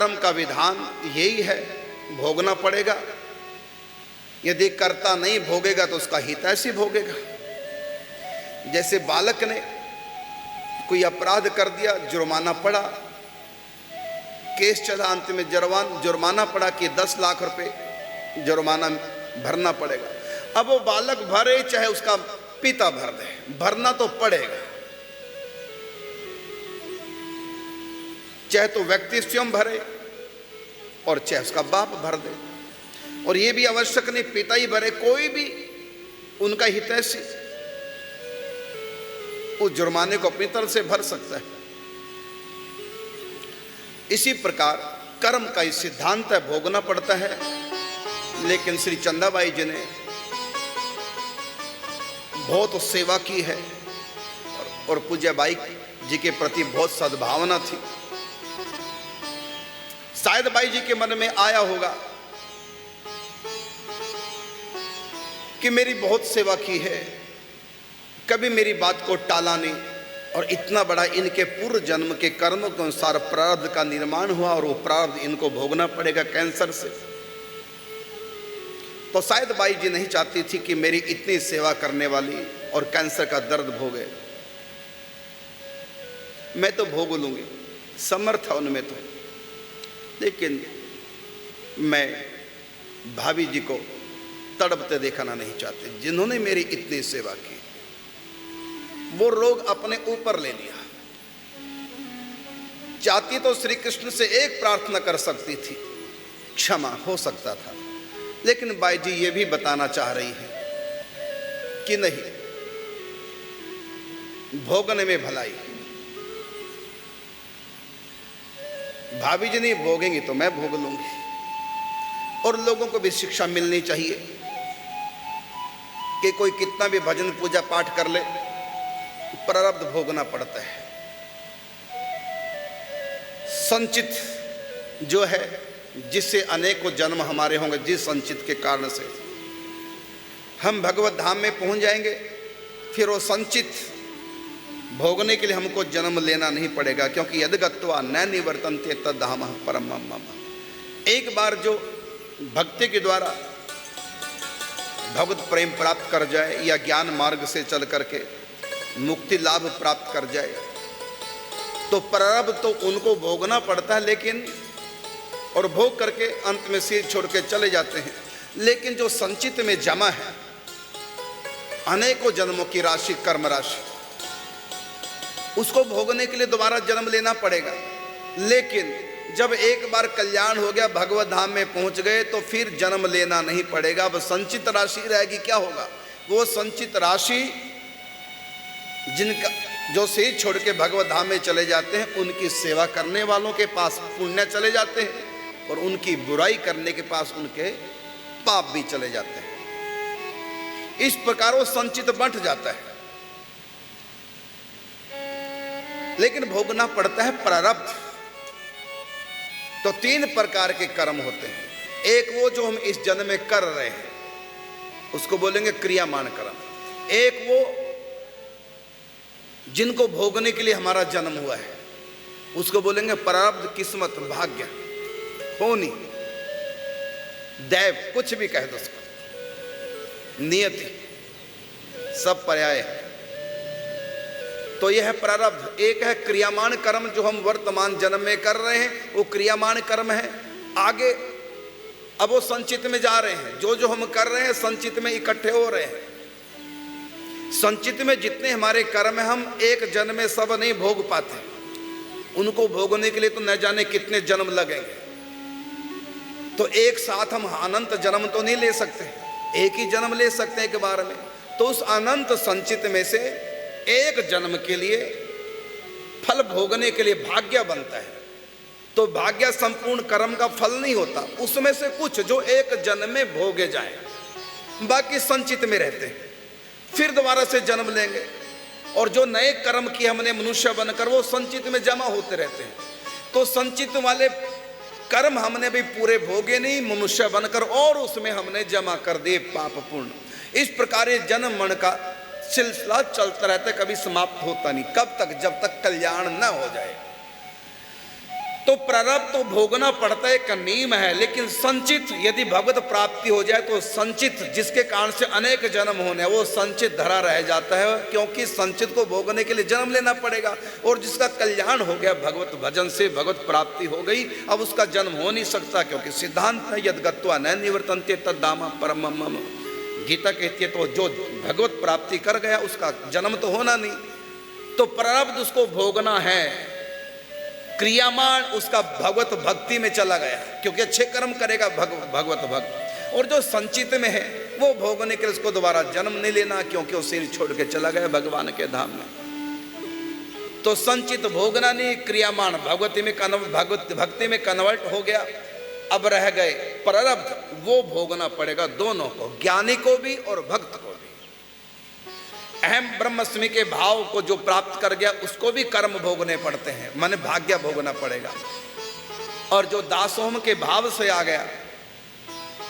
कर्म का विधान यही है, भोगना पड़ेगा। यदि कर्ता नहीं भोगेगा तो उसका हितैषी भोगेगा। जैसे बालक ने कोई अपराध कर दिया, जुर्माना पड़ा, केस चला, अंत में जुर्माना पड़ा कि 10 लाख रुपए जुर्माना भरना पड़ेगा। अब वो बालक भरे चाहे उसका पिता भर दे, भरना तो पड़ेगा। चाहे तो व्यक्ति स्वयं भरे और चाहे उसका बाप भर दे। और ये भी आवश्यक नहीं पिता ही भरे, कोई भी उनका हितैषी उस जुर्माने को अपनी तरफ से भर सकता है। इसी प्रकार कर्म का इस सिद्धांत है, भोगना पड़ता है। लेकिन श्री चंदाबाई जी ने बहुत सेवा की है और पूज्यबाई जी के प्रति बहुत सद्भावना थी। शायद बाई जी के मन में आया होगा कि मेरी बहुत सेवा की है, कभी मेरी बात को टाला नहीं, और इतना बड़ा इनके पूर्व जन्म के कर्मों के अनुसार प्रारब्ध का निर्माण हुआ और वो प्रारब्ध इनको भोगना पड़ेगा कैंसर से। तो शायद बाई जी नहीं चाहती थी कि मेरी इतनी सेवा करने वाली और कैंसर का दर्द भोगे। मैं तो भोग लूंगी, समर्थ है उनमें तो, लेकिन मैं भाभी जी को तड़पते देखना नहीं चाहते जिन्होंने मेरी इतनी सेवा की। वो रोग अपने ऊपर ले लिया। चाहती तो श्री कृष्ण से एक प्रार्थना कर सकती थी, क्षमा हो सकता था, लेकिन बाई जी ये भी बताना चाह रही है कि नहीं, भोगने में भलाई। भाभी जी नहीं भोगेंगी तो मैं भोग लूंगी। और लोगों को भी शिक्षा मिलनी चाहिए कि कोई कितना भी भजन पूजा पाठ कर ले, प्रारब्ध भोगना पड़ता है। संचित जो है, जिससे अनेकों जन्म हमारे होंगे, जिस संचित के कारण से हम भगवत धाम में पहुंच जाएंगे, फिर वो संचित भोगने के लिए हमको जन्म लेना नहीं पड़ेगा, क्योंकि यद गत्वा न निवर्तन्ते तद धामः परमं मम। एक बार जो भक्ति के द्वारा भगवत प्रेम प्राप्त कर जाए या ज्ञान मार्ग से चल करके मुक्ति लाभ प्राप्त कर जाए, तो प्रारब्ध तो उनको भोगना पड़ता है, लेकिन और भोग करके अंत में सिर छोड़ के चले जाते हैं। लेकिन जो संचित में जमा है अनेकों जन्मों की राशि, कर्म राशि, उसको भोगने के लिए दोबारा जन्म लेना पड़ेगा। लेकिन जब एक बार कल्याण हो गया, भगवत धाम में पहुंच गए, तो फिर जन्म लेना नहीं पड़ेगा। अब संचित राशि रहेगी। क्या होगा? वो संचित राशि जिनका जो सिर छोड़ के भगवत धाम में चले जाते हैं, उनकी सेवा करने वालों के पास पुण्य चले जाते हैं, और उनकी बुराई करने के पास उनके पाप भी चले जाते हैं। इस प्रकार वो संचित बंट जाता है। लेकिन भोगना पड़ता है प्रारब्ध। तो 3 प्रकार के कर्म होते हैं। एक वो जो हम इस जन्म में कर रहे हैं, उसको बोलेंगे क्रियामान कर्म। एक वो जिनको भोगने के लिए हमारा जन्म हुआ है, उसको बोलेंगे प्रारब्ध, किस्मत, भाग्य, होनी, दैव, कुछ भी कह दो उसको, नियति, सब पर्याय है। तो यह है प्रारब्ध। एक है क्रियामान कर्म, जो हम वर्तमान जन्म में कर रहे हैं, वो क्रियामान कर्म है। आगे अब वो संचित में जा रहे हैं। जो जो हम कर रहे हैं संचित में इकट्ठे हो रहे हैं। संचित में जितने हमारे कर्म है, हम एक जन्म में सब नहीं भोग पाते। उनको भोगने के लिए तो न जाने कितने जन्म लगेंगे। तो एक साथ हम अनंत जन्म तो नहीं ले सकते, एक ही जन्म ले सकते हैं एक बार में। तो उस अनंत संचित में से एक जन्म के लिए फल भोगने के लिए भाग्य बनता है। तो भाग्य संपूर्ण कर्म का फल नहीं होता, उसमें से कुछ जो एक जन्म में भोगे जाए, बाकी संचित में रहते हैं। फिर दोबारा से जन्म लेंगे, और जो नए कर्म किए हमने मनुष्य बनकर, वो संचित में जमा होते रहते हैं। तो संचित वाले कर्म हमने भी पूरे भोगे नहीं मनुष्य बनकर, और उसमें हमने जमा कर दिए पाप पुण्य। इस प्रकार ये जन्म मरण का सिलसिला चलता रहता है, कभी समाप्त होता नहीं। कब तक? जब तक कल्याण न हो जाए। तो प्रारब्ध तो भोगना पड़ता है, एक नियम है, लेकिन संचित यदि भगवत प्राप्ति हो जाए तो संचित जिसके कारण से अनेक जन्म होने वो संचित धरा रह जाता है, क्योंकि संचित को भोगने के लिए जन्म लेना पड़ेगा। और जिसका कल्याण हो गया भगवत भजन से, भगवत प्राप्ति हो गई, अब उसका जन्म हो नहीं सकता, क्योंकि सिद्धांत है यद गत्वा न निवर्तन्ते तद धाम परमम मम। गीता कहती है तो जो भगवत प्राप्ति कर गया उसका जन्म तो होना नहीं। तो प्रारब्ध उसको भोगना है, क्रियामान उसका भगवत भक्ति में चला गया, क्योंकि अच्छे कर्म करेगा भगवत भक्त। और जो संचित में है वो भोगने के लिए उसको दोबारा जन्म नहीं लेना, क्योंकि वो सिर छोड़ के चला गया भगवान के धाम में। तो संचित भोगना नहीं, क्रियामान भगवती में भक्ति में कन्वर्ट हो गया। अब रह गए प्रारब्ध, वो भोगना पड़ेगा दोनों को, ज्ञानी को भी और भक्त को भी। अहम ब्रह्मस्मि के भाव को जो प्राप्त कर गया उसको भी कर्म भोगने पड़ते हैं, माने भाग्य भोगना पड़ेगा। और जो दासोहम के भाव से आ गया,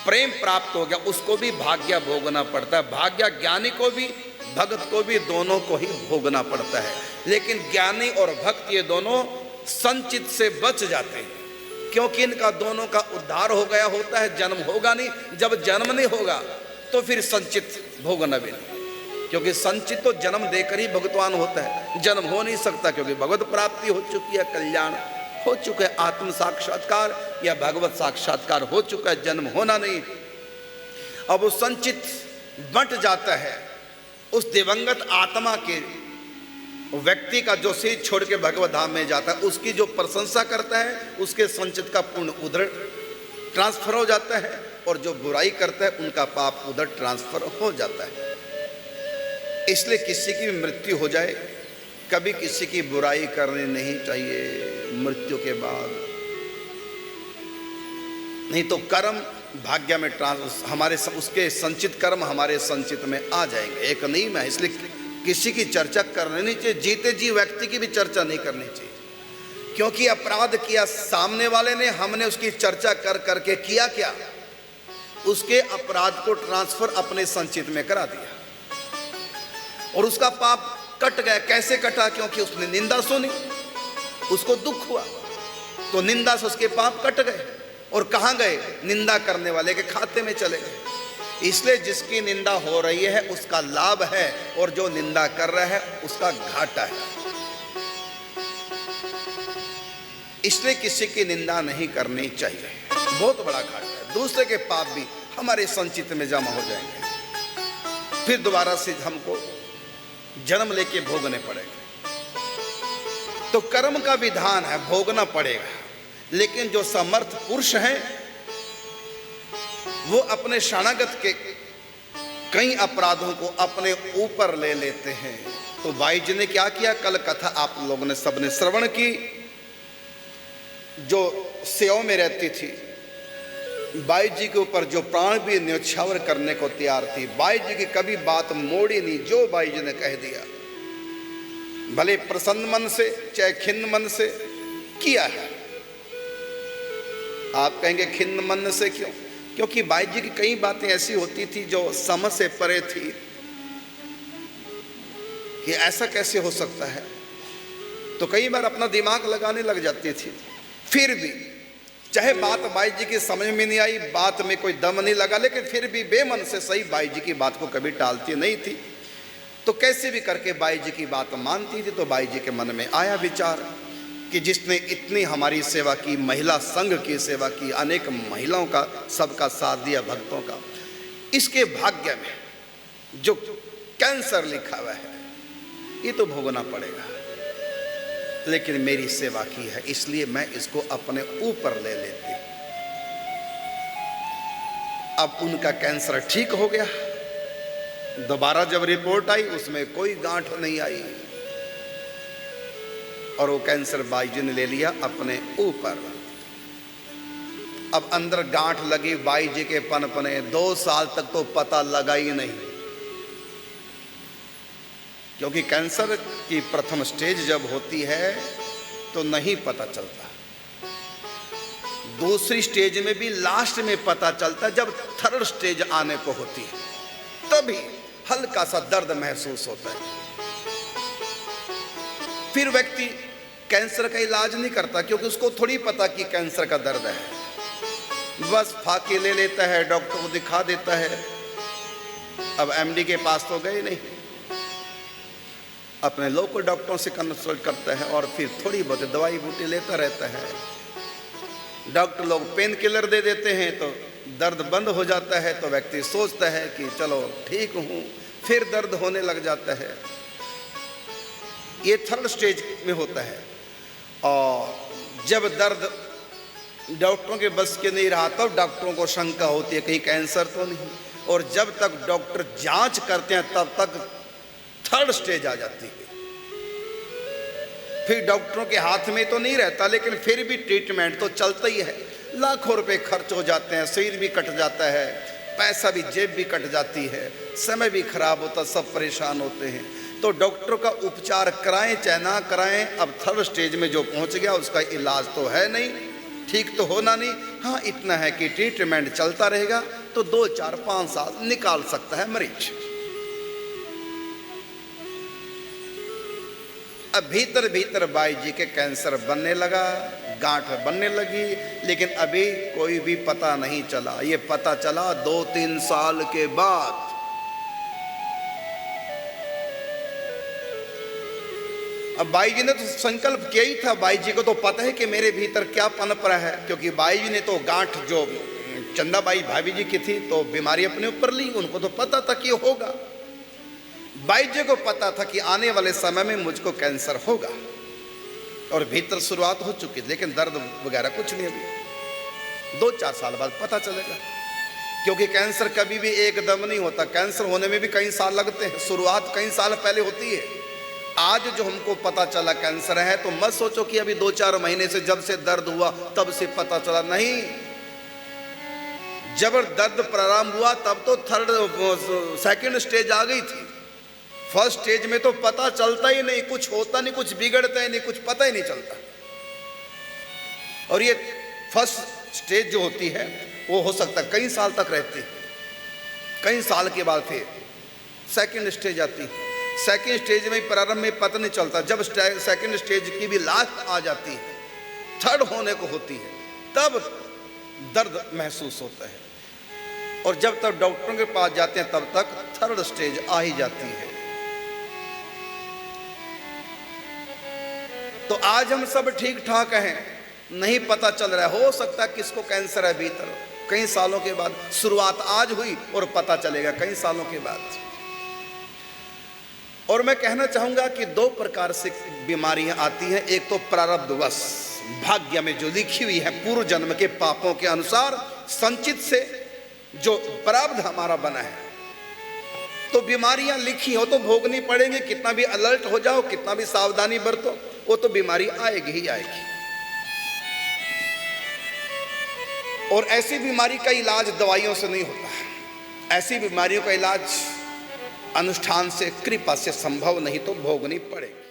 प्रेम प्राप्त हो गया, उसको भी भाग्य भोगना पड़ता है। भाग्य ज्ञानी को भी भक्त को भी दोनों को ही भोगना पड़ता है। लेकिन ज्ञानी और भक्त ये दोनों संचित से बच जाते हैं, क्योंकि इनका दोनों का उद्धार हो गया होता है, जन्म होगा नहीं। जब जन्म नहीं होगा तो फिर संचित भोगना भी नहीं, क्योंकि संचित तो जन्म देकर ही भगवान होता है, जन्म हो नहीं सकता, क्योंकि भगवत प्राप्ति हो चुकी है, कल्याण हो चुका है, आत्म साक्षात्कार या भगवत साक्षात्कार हो चुका है, जन्म होना नहीं। अब वो संचित बंट जाता है उस दिवंगत आत्मा के व्यक्ति का, जो सिर छोड़ के भगवत धाम में जाता है, उसकी जो प्रशंसा करता है उसके संचित का पूर्ण उधर ट्रांसफर हो जाता है, और जो बुराई करता है उनका पाप उधर ट्रांसफर हो जाता है। इसलिए किसी की भी मृत्यु हो जाए, कभी किसी की बुराई करनी नहीं चाहिए मृत्यु के बाद, नहीं तो कर्म भाग्य में हमारे उसके संचित कर्म हमारे संचित में आ जाएंगे, एक नियम है। इसलिए किसी की चर्चा करनी नहीं चाहिए, जीते जी व्यक्ति की भी चर्चा नहीं करनी चाहिए, क्योंकि अपराध किया सामने वाले ने, हमने उसकी चर्चा कर करके किया क्या, उसके अपराध को ट्रांसफर अपने संचित में करा दिया और उसका पाप कट गया। कैसे कटा? क्योंकि उसने निंदा सुनी, उसको दुख हुआ, तो निंदा से उसके पाप कट गए। और कहाँ गए? निंदा करने वाले के खाते में चले गए। इसलिए जिसकी निंदा हो रही है उसका लाभ है, और जो निंदा कर रहा है उसका घाटा है। इसलिए किसी की निंदा नहीं करनी चाहिए, बहुत बड़ा घाटा है। दूसरे के पाप भी हमारे संचित में जमा हो जाएंगे, फिर दोबारा से हमको जन्म लेके भोगने पड़ेगा। तो कर्म का विधान है, भोगना पड़ेगा। लेकिन जो समर्थ पुरुष हैं वो अपने शरणागत के कई अपराधों को अपने ऊपर ले लेते हैं। तो भाई जी ने क्या किया, कल कथा आप लोगों ने सबने श्रवण की। जो सेवा में रहती थी, बाई जी के ऊपर जो प्राण भी न्योछावर करने को तैयार थी, बाई जी की कभी बात मोड़ी नहीं, जो बाई जी ने कह दिया, भले प्रसन्न मन से चाहे खिन्न मन से किया है। आप कहेंगे खिन्न मन से क्यों? क्योंकि बाई जी की कई बातें ऐसी होती थी जो समझ से परे थी कि ऐसा कैसे हो सकता है, तो कई बार अपना दिमाग लगाने लग जाती थी। फिर भी चाहे बात बाई जी की समझ में नहीं आई, बात में कोई दम नहीं लगा, लेकिन फिर भी बेमन से सही बाई जी की बात को कभी टालती नहीं थी। तो कैसे भी करके बाई जी की बात मानती थी। तो बाई जी के मन में आया विचार कि जिसने इतनी हमारी सेवा की, महिला संघ की सेवा की, अनेक महिलाओं का सबका साथ दिया, भक्तों का, इसके भाग्य में जो कैंसर लिखा हुआ है ये तो भोगना पड़ेगा, लेकिन मेरी सेवा की है इसलिए मैं इसको अपने ऊपर ले लेती। अब उनका कैंसर ठीक हो गया। दोबारा जब रिपोर्ट आई उसमें कोई गांठ नहीं आई, और वो कैंसर बाई जी ने ले लिया अपने ऊपर। अब अंदर गांठ लगी बाई जी के पनपने, 2 साल तक तो पता लगा ही नहीं, क्योंकि कैंसर की प्रथम स्टेज जब होती है तो नहीं पता चलता, दूसरी स्टेज में भी लास्ट में पता चलता, जब थर्ड स्टेज आने को होती है तभी हल्का सा दर्द महसूस होता है। फिर व्यक्ति कैंसर का इलाज नहीं करता, क्योंकि उसको थोड़ी पता कि कैंसर का दर्द है। बस फाके ले लेता है, डॉक्टर को दिखा देता है। अब एमडी के पास तो गए नहीं, अपने लोकल डॉक्टरों से कंसल्ट करता है और फिर थोड़ी बहुत दवाई बूटी लेता रहता है। डॉक्टर लोग पेन किलर दे देते हैं तो दर्द बंद हो जाता है, तो व्यक्ति सोचता है कि चलो ठीक हूँ, फिर दर्द होने लग जाता है। ये थर्ड स्टेज में होता है। और जब दर्द डॉक्टरों के बस के नहीं रहा तब डॉक्टरों को शंका होती है कहीं कैंसर तो नहीं, और जब तक डॉक्टर जांच करते हैं तब तक थर्ड स्टेज आ जाती है। फिर डॉक्टरों के हाथ में तो नहीं रहता, लेकिन फिर भी ट्रीटमेंट तो चलता ही है। लाखों रुपए खर्च हो जाते हैं, शरीर भी कट जाता है, पैसा भी, जेब भी कट जाती है, समय भी खराब होता, सब परेशान होते हैं। तो डॉक्टरों का उपचार कराएं चाहे ना कराएं, अब थर्ड स्टेज में जो पहुंच गया उसका इलाज तो है नहीं, ठीक तो होना नहीं। हाँ, इतना है कि ट्रीटमेंट चलता रहेगा तो 2, 4, 5 साल निकाल सकता है मरीज। अब भीतर भीतर बाई जी के कैंसर बनने लगा, गांठ बनने लगी, लेकिन अभी कोई भी पता नहीं चला। ये पता चला 2-3 साल के बाद। अब बाई जी ने तो संकल्प किया ही था, बाई जी को तो पता है कि मेरे भीतर क्या पनप रहा है, क्योंकि बाई जी ने तो गांठ जो चंदाबाई भाभी जी की थी तो बीमारी अपने ऊपर ली, उनको तो पता था कि होगा। बाई जी को पता था कि आने वाले समय में मुझको कैंसर होगा, और भीतर शुरुआत हो चुकी, लेकिन दर्द वगैरह कुछ नहीं। अभी 2-4 साल बाद पता चलेगा, क्योंकि कैंसर कभी भी एकदम नहीं होता। कैंसर होने में भी कई साल लगते हैं, शुरुआत कई साल पहले होती है। आज जो हमको पता चला कैंसर है, तो मत सोचो कि अभी 2-4 महीने से जब से दर्द हुआ तब से पता चला, नहीं। जब दर्द प्रारंभ हुआ तब तो सेकंड स्टेज आ गई थी। फर्स्ट स्टेज में तो पता चलता ही नहीं, कुछ होता नहीं, कुछ बिगड़ता ही नहीं, कुछ पता ही नहीं चलता। और ये फर्स्ट स्टेज जो होती है वो हो सकता है कई साल तक रहती है, कई साल के बाद फिर सेकंड स्टेज आती है। सेकंड स्टेज में प्रारंभ में पता नहीं चलता, जब सेकंड स्टेज की भी लास्ट आ जाती है, थर्ड होने को होती है, तब दर्द महसूस होता है। और जब तक डॉक्टरों के पास जाते हैं तब तक थर्ड स्टेज आ ही जाती है। तो आज हम सब ठीक ठाक हैं, नहीं पता चल रहा है। हो सकता है किसको कैंसर है भीतर, कई सालों के बाद। शुरुआत आज हुई और पता चलेगा कई सालों के बाद। और मैं कहना चाहूंगा कि 2 प्रकार से बीमारियां आती हैं। एक तो प्रारब्धवश, भाग्य में जो लिखी हुई है पूर्व जन्म के पापों के अनुसार संचित से जो प्रारब्ध हमारा बना है, तो बीमारियां लिखी हो तो भोगनी पड़ेंगी। कितना भी अलर्ट हो जाओ, कितना भी सावधानी बरतो, वो तो बीमारी आएगी ही आएगी। और ऐसी बीमारी का इलाज दवाइयों से नहीं होता है। ऐसी बीमारियों का इलाज अनुष्ठान से, कृपा से संभव नहीं तो भोगनी पड़ेगी।